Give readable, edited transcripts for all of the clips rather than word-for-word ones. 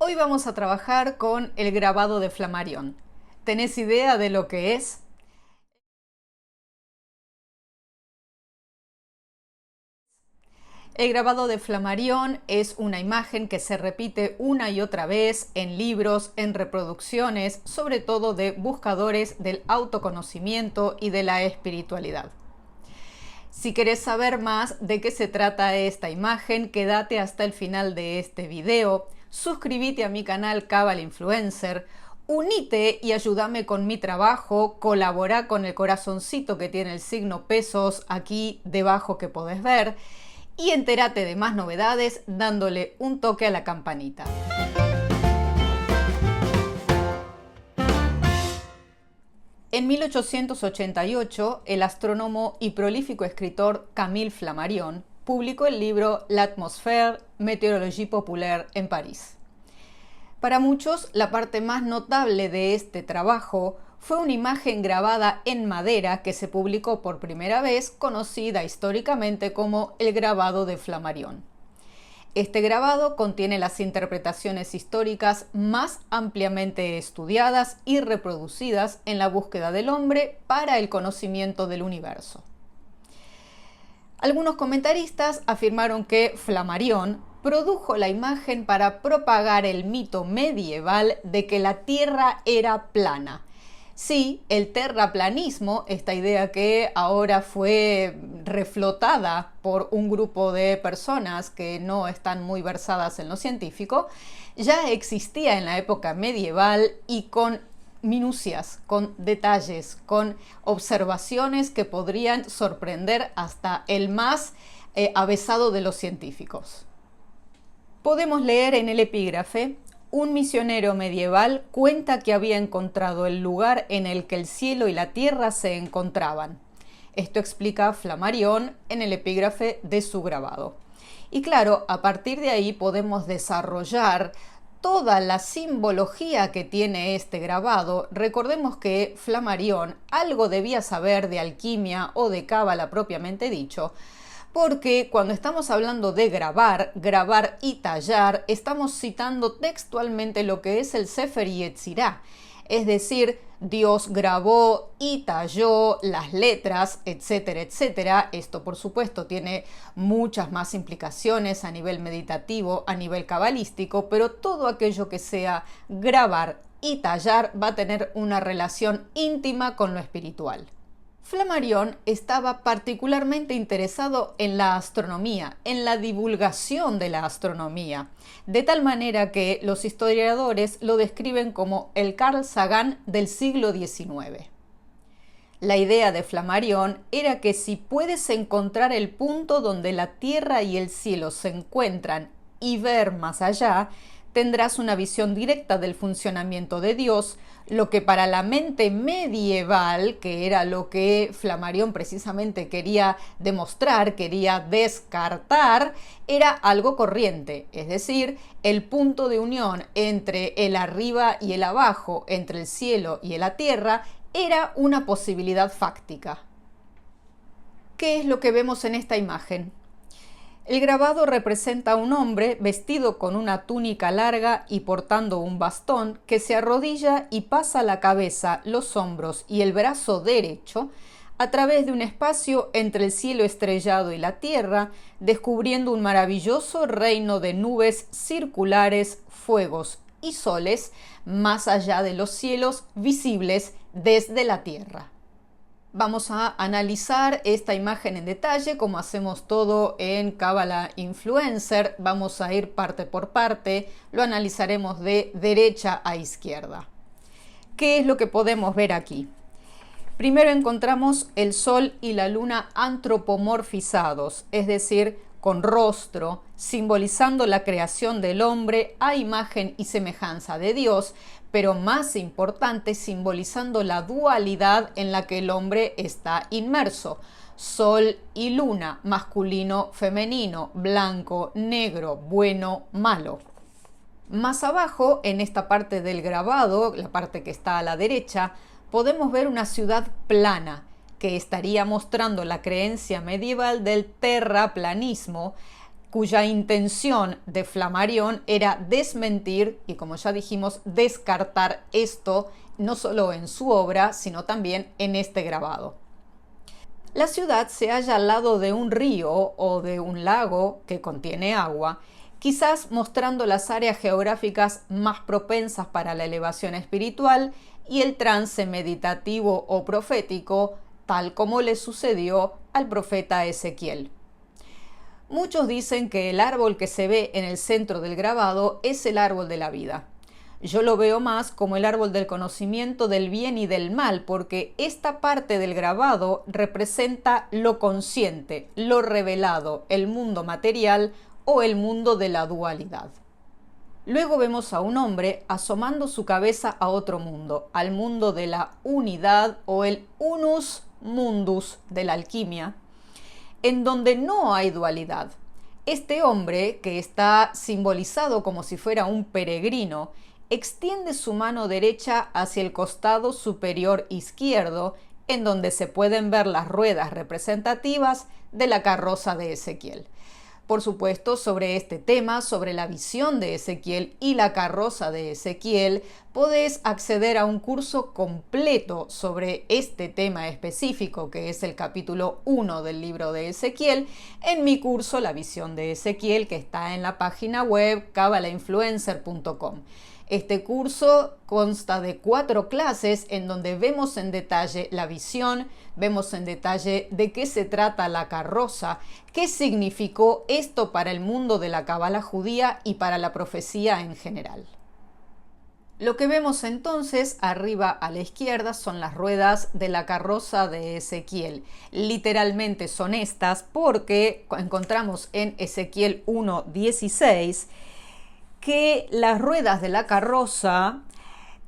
Hoy vamos a trabajar con el grabado de Flammarion. ¿Tenés idea de lo que es? El grabado de Flammarion es una imagen que se repite una y otra vez en libros, en reproducciones, sobre todo de buscadores del autoconocimiento y de la espiritualidad. Si querés saber más de qué se trata esta imagen, quédate hasta el final de este video, suscríbete a mi canal Cabala Influencer, unite y ayúdame con mi trabajo, colabora con el corazoncito que tiene el signo pesos aquí debajo que podés ver y entérate de más novedades dándole un toque a la campanita. En 1888, el astrónomo y prolífico escritor Camille Flammarion publicó el libro L'Atmosphère, Météorologie populaire en París. Para muchos, la parte más notable de este trabajo fue una imagen grabada en madera que se publicó por primera vez, conocida históricamente como el grabado de Flammarion. Este grabado contiene las interpretaciones históricas más ampliamente estudiadas y reproducidas en la búsqueda del hombre para el conocimiento del universo. Algunos comentaristas afirmaron que Flammarion produjo la imagen para propagar el mito medieval de que la Tierra era plana. Sí, el terraplanismo, esta idea que ahora fue reflotada por un grupo de personas que no están muy versadas en lo científico, ya existía en la época medieval y con minucias, con detalles, con observaciones que podrían sorprender hasta el más avesado de los científicos. Podemos leer en el epígrafe: un misionero medieval cuenta que había encontrado el lugar en el que el cielo y la tierra se encontraban. Esto explica Flammarion en el epígrafe de su grabado. Y claro, a partir de ahí podemos desarrollar toda la simbología que tiene este grabado. Recordemos que Flammarion algo debía saber de alquimia o de cábala propiamente dicho, porque cuando estamos hablando de grabar y tallar, estamos citando textualmente lo que es el Sefer Yetzirah, es decir, Dios grabó y talló las letras, etcétera, etcétera. Esto, por supuesto, tiene muchas más implicaciones a nivel meditativo, a nivel cabalístico, pero todo aquello que sea grabar y tallar va a tener una relación íntima con lo espiritual. Flammarion estaba particularmente interesado en la astronomía, en la divulgación de la astronomía, de tal manera que los historiadores lo describen como el Carl Sagan del siglo XIX. La idea de Flammarion era que si puedes encontrar el punto donde la tierra y el cielo se encuentran y ver más allá, tendrás una visión directa del funcionamiento de Dios, lo que para la mente medieval, que era lo que Flammarion precisamente quería demostrar, quería descartar, era algo corriente, es decir, el punto de unión entre el arriba y el abajo, entre el cielo y la tierra, era una posibilidad fáctica. ¿Qué es lo que vemos en esta imagen? El grabado representa a un hombre vestido con una túnica larga y portando un bastón que se arrodilla y pasa la cabeza, los hombros y el brazo derecho a través de un espacio entre el cielo estrellado y la tierra, descubriendo un maravilloso reino de nubes circulares, fuegos y soles más allá de los cielos visibles desde la tierra. Vamos a analizar esta imagen en detalle, como hacemos todo en Cabala Influencer. Vamos a ir parte por parte, lo analizaremos de derecha a izquierda. ¿Qué es lo que podemos ver aquí? Primero encontramos el sol y la luna antropomorfizados, es decir, con rostro, simbolizando la creación del hombre a imagen y semejanza de Dios, pero más importante, simbolizando la dualidad en la que el hombre está inmerso. Sol y luna, masculino, femenino, blanco, negro, bueno, malo. Más abajo, en esta parte del grabado, la parte que está a la derecha, podemos ver una ciudad plana, que estaría mostrando la creencia medieval del terraplanismo, cuya intención de Flammarion era desmentir y, como ya dijimos, descartar esto no solo en su obra, sino también en este grabado. La ciudad se halla al lado de un río o de un lago que contiene agua, quizás mostrando las áreas geográficas más propensas para la elevación espiritual y el trance meditativo o profético, tal como le sucedió al profeta Ezequiel. Muchos dicen que el árbol que se ve en el centro del grabado es el árbol de la vida. Yo lo veo más como el árbol del conocimiento del bien y del mal, porque esta parte del grabado representa lo consciente, lo revelado, el mundo material o el mundo de la dualidad. Luego vemos a un hombre asomando su cabeza a otro mundo, al mundo de la unidad o el unus mundus de la alquimia, en donde no hay dualidad. Este hombre, que está simbolizado como si fuera un peregrino, extiende su mano derecha hacia el costado superior izquierdo, en donde se pueden ver las ruedas representativas de la carroza de Ezequiel. Por supuesto, sobre este tema, sobre la visión de Ezequiel y la carroza de Ezequiel, podés acceder a un curso completo sobre este tema específico, que es el capítulo 1 del libro de Ezequiel, en mi curso La visión de Ezequiel, que está en la página web kabalainfluencer.com. Este curso consta de 4 clases en donde vemos en detalle la visión, vemos en detalle de qué se trata la carroza, qué significó esto para el mundo de la cábala judía y para la profecía en general. Lo que vemos entonces arriba a la izquierda son las ruedas de la carroza de Ezequiel. Literalmente son estas porque encontramos en Ezequiel 1:16 que las ruedas de la carroza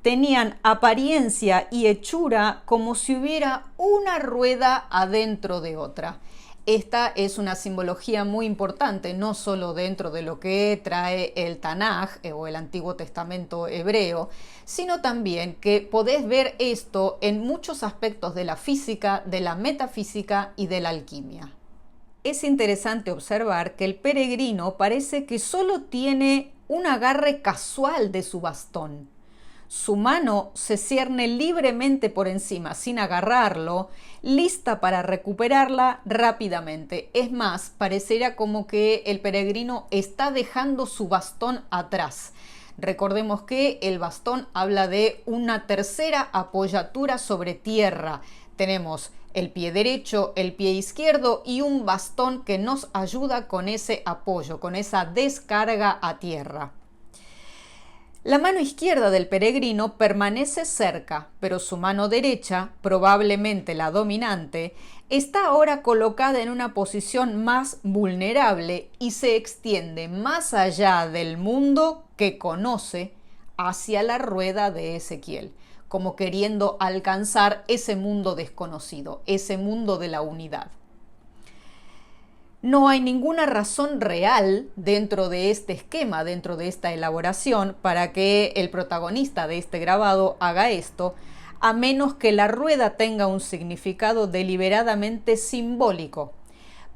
tenían apariencia y hechura como si hubiera una rueda adentro de otra. Esta es una simbología muy importante, no solo dentro de lo que trae el Tanaj o el Antiguo Testamento hebreo, sino también que podés ver esto en muchos aspectos de la física, de la metafísica y de la alquimia. Es interesante observar que el peregrino parece que solo tiene un agarre casual de su bastón. Su mano se cierne libremente por encima, sin agarrarlo, lista para recuperarla rápidamente. Es más, pareciera como que el peregrino está dejando su bastón atrás. Recordemos que el bastón habla de una tercera apoyatura sobre tierra. Tenemos el pie derecho, el pie izquierdo y un bastón que nos ayuda con ese apoyo, con esa descarga a tierra. La mano izquierda del peregrino permanece cerca, pero su mano derecha, probablemente la dominante, está ahora colocada en una posición más vulnerable y se extiende más allá del mundo que conoce hacia la rueda de Ezequiel, como queriendo alcanzar ese mundo desconocido, ese mundo de la unidad. No hay ninguna razón real dentro de este esquema, dentro de esta elaboración, para que el protagonista de este grabado haga esto, a menos que la rueda tenga un significado deliberadamente simbólico,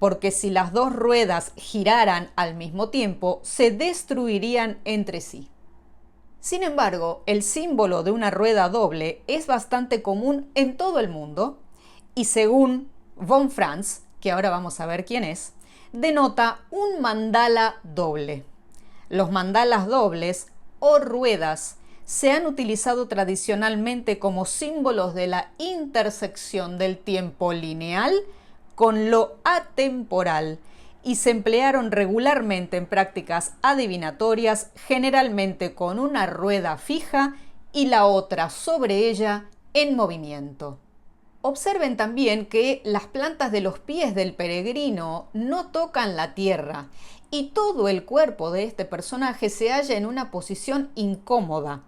porque si las dos ruedas giraran al mismo tiempo, se destruirían entre sí. Sin embargo, el símbolo de una rueda doble es bastante común en todo el mundo y según von Franz, que ahora vamos a ver quién es, denota un mandala doble. Los mandalas dobles o ruedas se han utilizado tradicionalmente como símbolos de la intersección del tiempo lineal con lo atemporal y se emplearon regularmente en prácticas adivinatorias, generalmente con una rueda fija y la otra sobre ella en movimiento. Observen también que las plantas de los pies del peregrino no tocan la tierra y todo el cuerpo de este personaje se halla en una posición incómoda,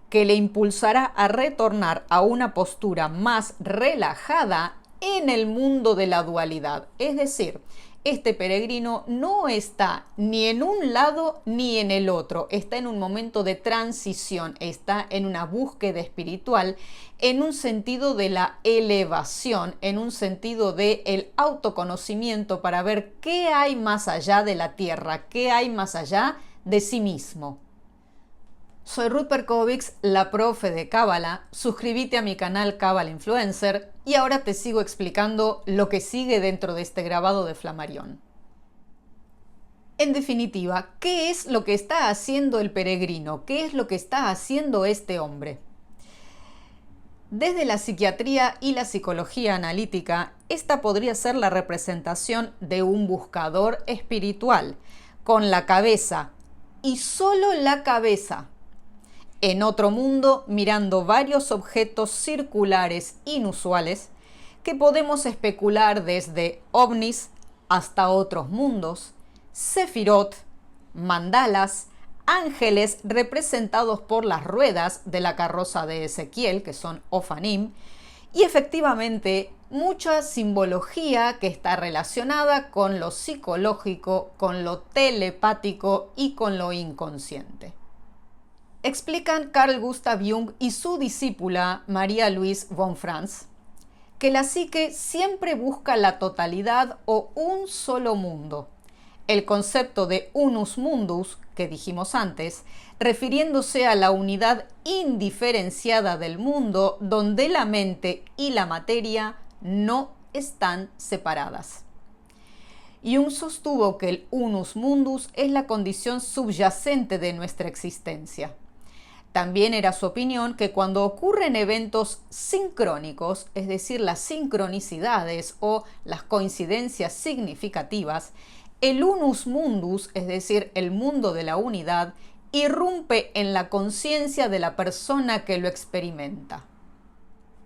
que le impulsará a retornar a una postura más relajada en el mundo de la dualidad. Es decir, este peregrino no está ni en un lado ni en el otro, está en un momento de transición, está en una búsqueda espiritual, en un sentido de la elevación, en un sentido del autoconocimiento para ver qué hay más allá de la tierra, qué hay más allá de sí mismo. Soy Ruth Perkovics, la profe de Cábala. Suscríbete a mi canal Cábala Influencer y ahora te sigo explicando lo que sigue dentro de este grabado de Flammarion. En definitiva, ¿qué es lo que está haciendo el peregrino? ¿Qué es lo que está haciendo este hombre? Desde la psiquiatría y la psicología analítica, esta podría ser la representación de un buscador espiritual, con la cabeza, y solo la cabeza, en otro mundo mirando varios objetos circulares inusuales que podemos especular desde ovnis hasta otros mundos, sefirot, mandalas, ángeles representados por las ruedas de la carroza de Ezequiel, que son Ofanim, y efectivamente mucha simbología que está relacionada con lo psicológico, con lo telepático y con lo inconsciente. Explican Carl Gustav Jung y su discípula María Louise von Franz que la psique siempre busca la totalidad o un solo mundo. El concepto de unus mundus, que dijimos antes, refiriéndose a la unidad indiferenciada del mundo donde la mente y la materia no están separadas. Jung sostuvo que el unus mundus es la condición subyacente de nuestra existencia. También era su opinión que cuando ocurren eventos sincrónicos, es decir, las sincronicidades o las coincidencias significativas, el unus mundus, es decir, el mundo de la unidad, irrumpe en la conciencia de la persona que lo experimenta.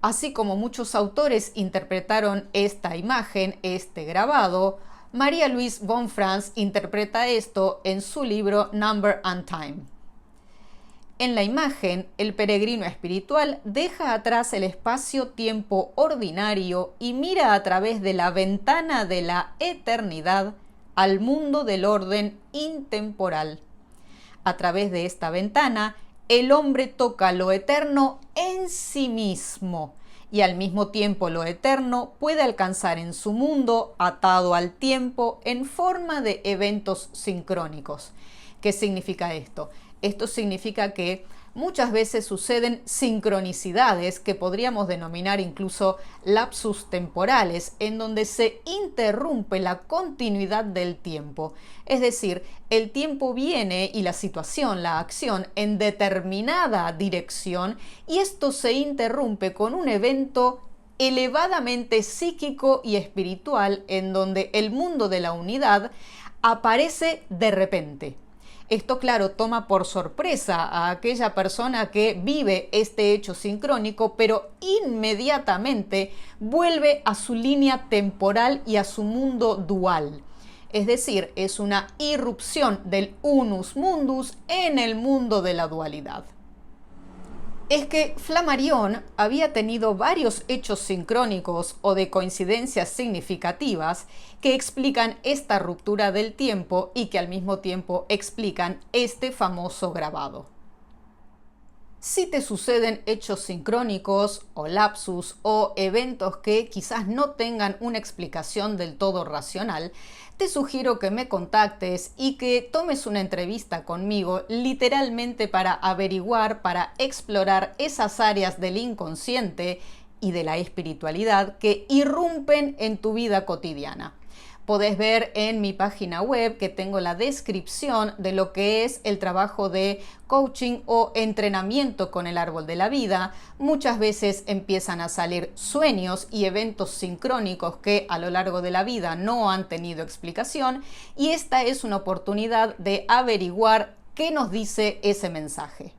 Así como muchos autores interpretaron esta imagen, este grabado, María Louise von Franz interpreta esto en su libro Number and Time. En la imagen, el peregrino espiritual deja atrás el espacio-tiempo ordinario y mira a través de la ventana de la eternidad al mundo del orden intemporal. A través de esta ventana, el hombre toca lo eterno en sí mismo y al mismo tiempo lo eterno puede alcanzar en su mundo atado al tiempo en forma de eventos sincrónicos. ¿Qué significa esto? Esto significa que muchas veces suceden sincronicidades que podríamos denominar incluso lapsus temporales, en donde se interrumpe la continuidad del tiempo. Es decir, el tiempo viene y la situación, la acción, en determinada dirección y esto se interrumpe con un evento elevadamente psíquico y espiritual en donde el mundo de la unidad aparece de repente. Esto, claro, toma por sorpresa a aquella persona que vive este hecho sincrónico, pero inmediatamente vuelve a su línea temporal y a su mundo dual. Es decir, es una irrupción del unus mundus en el mundo de la dualidad. Es que Flammarion había tenido varios hechos sincrónicos o de coincidencias significativas que explican esta ruptura del tiempo y que al mismo tiempo explican este famoso grabado. Si te suceden hechos sincrónicos o lapsus o eventos que quizás no tengan una explicación del todo racional, te sugiero que me contactes y que tomes una entrevista conmigo literalmente para averiguar, para explorar esas áreas del inconsciente y de la espiritualidad que irrumpen en tu vida cotidiana. Podés ver en mi página web que tengo la descripción de lo que es el trabajo de coaching o entrenamiento con el árbol de la vida. Muchas veces empiezan a salir sueños y eventos sincrónicos que a lo largo de la vida no han tenido explicación y esta es una oportunidad de averiguar qué nos dice ese mensaje.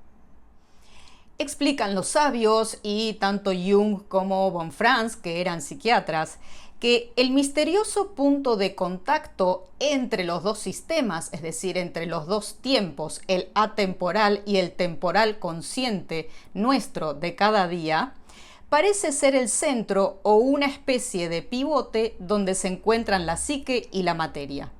Explican los sabios y tanto Jung como von Franz, que eran psiquiatras, que el misterioso punto de contacto entre los dos sistemas, es decir, entre los dos tiempos, el atemporal y el temporal consciente nuestro de cada día, parece ser el centro o una especie de pivote donde se encuentran la psique y la materia.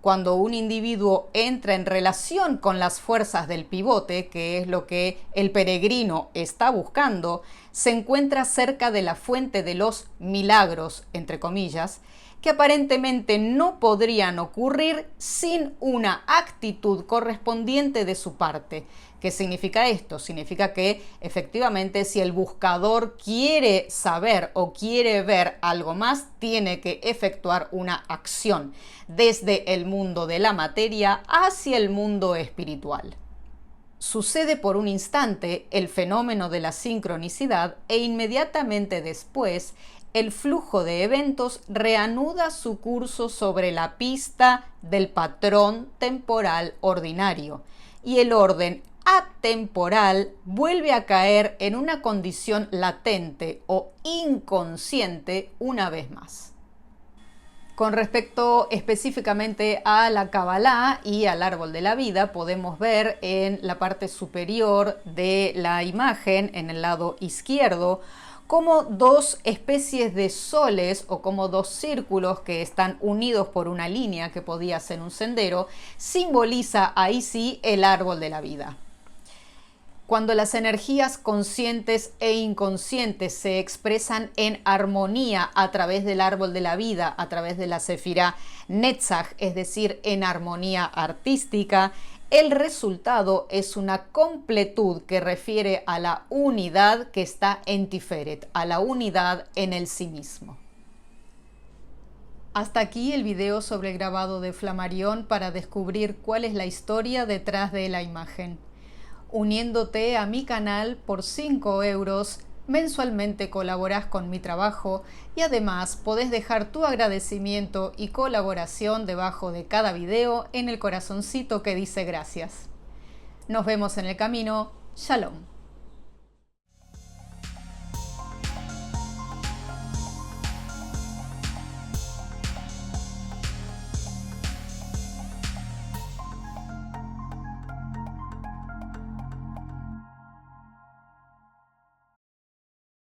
Cuando un individuo entra en relación con las fuerzas del pivote, que es lo que el peregrino está buscando, se encuentra cerca de la fuente de los milagros, entre comillas, que aparentemente no podrían ocurrir sin una actitud correspondiente de su parte. ¿Qué significa esto? Significa que efectivamente si el buscador quiere saber o quiere ver algo más, tiene que efectuar una acción desde el mundo de la materia hacia el mundo espiritual. Sucede por un instante el fenómeno de la sincronicidad e inmediatamente después el flujo de eventos reanuda su curso sobre la pista del patrón temporal ordinario y el orden atemporal vuelve a caer en una condición latente o inconsciente una vez más. Con respecto específicamente a la Kabbalah y al árbol de la vida, podemos ver en la parte superior de la imagen, en el lado izquierdo, como dos especies de soles o como dos círculos que están unidos por una línea que podía ser un sendero, simboliza ahí sí el árbol de la vida. Cuando las energías conscientes e inconscientes se expresan en armonía a través del árbol de la vida, a través de la Sefirá Netzach, es decir, en armonía artística, el resultado es una completud que refiere a la unidad que está en Tiferet, a la unidad en el sí mismo. Hasta aquí el video sobre el grabado de Flammarion para descubrir cuál es la historia detrás de la imagen. Uniéndote a mi canal por 5 euros, mensualmente colaborás con mi trabajo y además podés dejar tu agradecimiento y colaboración debajo de cada video en el corazoncito que dice gracias. Nos vemos en el camino. Shalom.